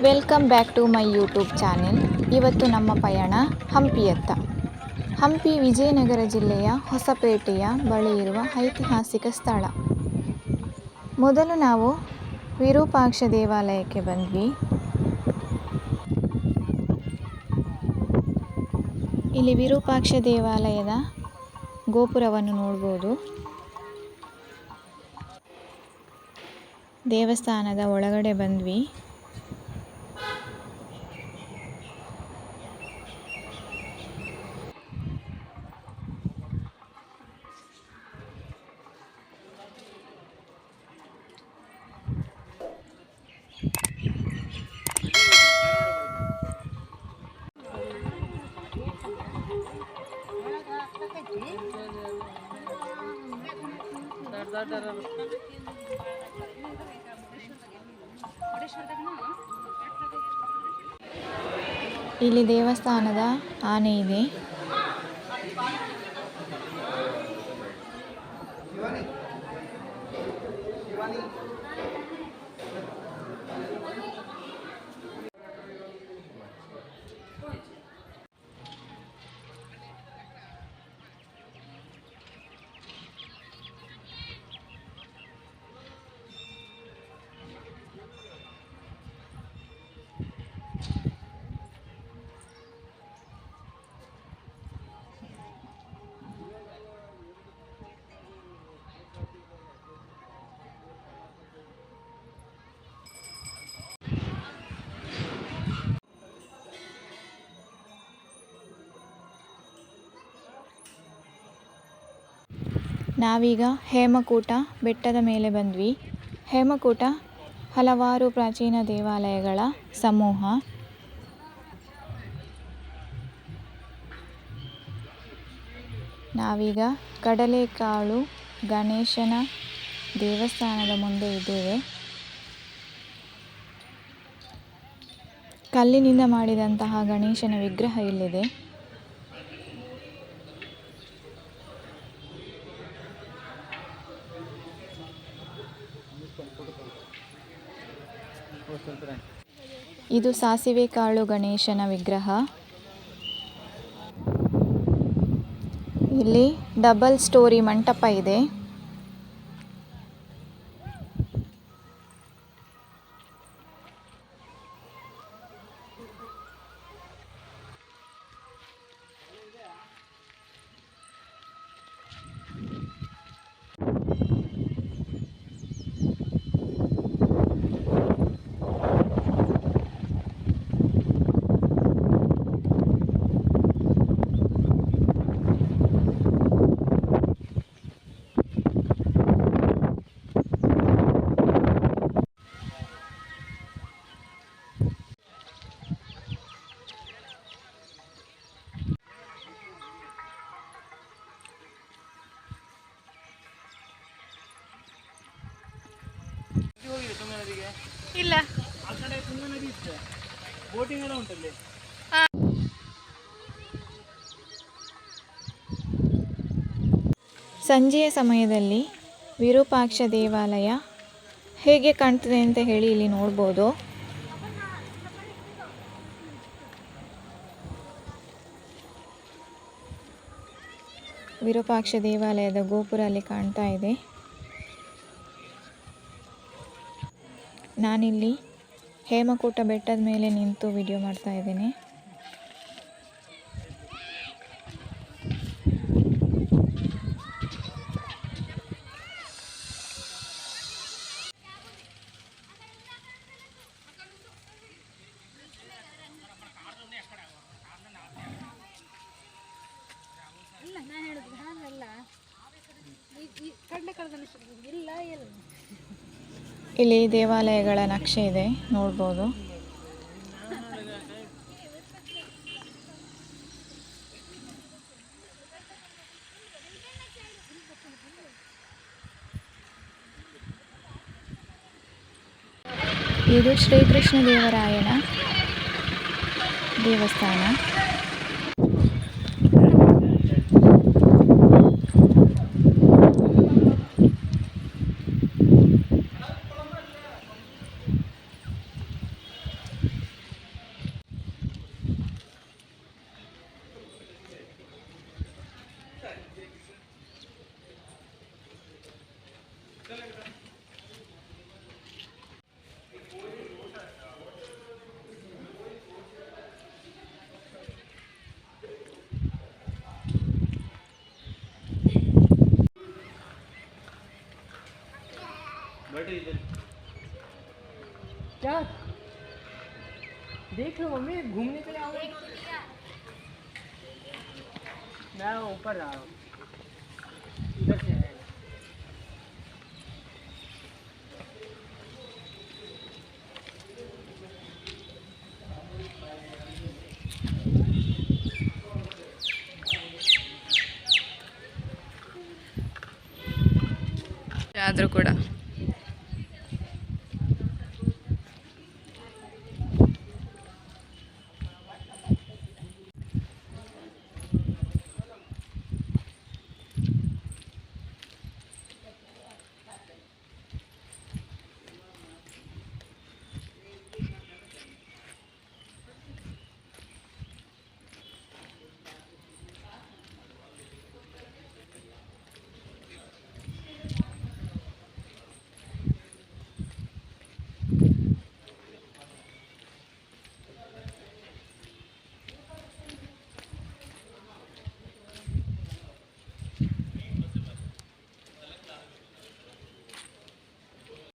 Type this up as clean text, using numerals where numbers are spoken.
Welcome back to my YouTube channel. ಇವತ್ತು ನಮ್ಮ ಪಯಣ ಹಂಪಿಯತ್ತ. ಹಂಪಿ ವಿಜಯನಗರ ಜಿಲ್ಲೆಯ ಹೊಸಪೇಟೆಯ ಬಳಿ ಇರುವ ಐತಿಹಾಸಿಕ ಸ್ಥಳ. ಮೊದಲು ನಾವು ವಿರೂಪಾಕ್ಷ ದೇವಾಲಯಕ್ಕೆ ಬಂದ್ವಿ. ಇಲ್ಲಿ ವಿರೂಪಾಕ್ಷ ದೇವಾಲಯದ ಗೋಪುರವನ್ನು ನೋಡ್ಬೋದು. ದೇವಸ್ಥಾನದ ಒಳಗಡೆ ಬಂದ್ವಿ. ಇಲ್ಲಿ ದೇವಸ್ಥಾನದ ಆನೆ ಇದೆ. ನಾವೀಗ ಹೇಮಕೂಟ ಬೆಟ್ಟದ ಮೇಲೆ ಬಂದ್ವಿ. ಹೇಮಕೂಟ ಹಲವಾರು ಪ್ರಾಚೀನ ದೇವಾಲಯಗಳ ಸಮೂಹ. ನಾವೀಗ ಕಡಲೆಕಾಳು ಗಣೇಶನ ದೇವಸ್ಥಾನದ ಮುಂದೆ ಇದ್ದೇವೆ. ಕಲ್ಲಿನಿಂದ ಮಾಡಿದಂತಹ ಗಣೇಶನ ವಿಗ್ರಹ ಇಲ್ಲಿದೆ. ಇದು ಸಾಸಿವೆ ಕಾಳು ಗಣೇಶನ ವಿಗ್ರಹ. ಇಲ್ಲಿ ಡಬಲ್ ಸ್ಟೋರಿ ಮಂಟಪ ಇದೆ. ಇಲ್ಲ ಸಂಜೆಯ ಸಮಯದಲ್ಲಿ ವಿರೂಪಾಕ್ಷ ದೇವಾಲಯ ಹೇಗೆ ಕಾಣ್ತದೆ ಅಂತ ಹೇಳಿ ಇಲ್ಲಿ ನೋಡ್ಬೋದು. ವಿರೂಪಾಕ್ಷ ದೇವಾಲಯದ ಗೋಪುರ ಅಲ್ಲಿ ಕಾಣ್ತಾ ಇದೆ. ನಾನಿಲ್ಲಿ ಹೇಮಕೂಟ ಬೆಟ್ಟದ ಮೇಲೆ ನಿಂತು ವಿಡಿಯೋ ಮಾಡ್ತಾ ಇದ್ದೇನೆ. ಇಲ್ಲಿ ದೇವಾಲಯಗಳ ನಕ್ಷೆ ಇದೆ, ನೋಡ್ಬೋದು. ಇದು ಶ್ರೀಕೃಷ್ಣ ದೇವರಾಯನ ದೇವಸ್ಥಾನ. क्या देख लो मम्मी, घूमने के लिए आओ। मैं ऊपर जा रहा हूँ, इधर से है। ಆದರೂ ಕೂಡ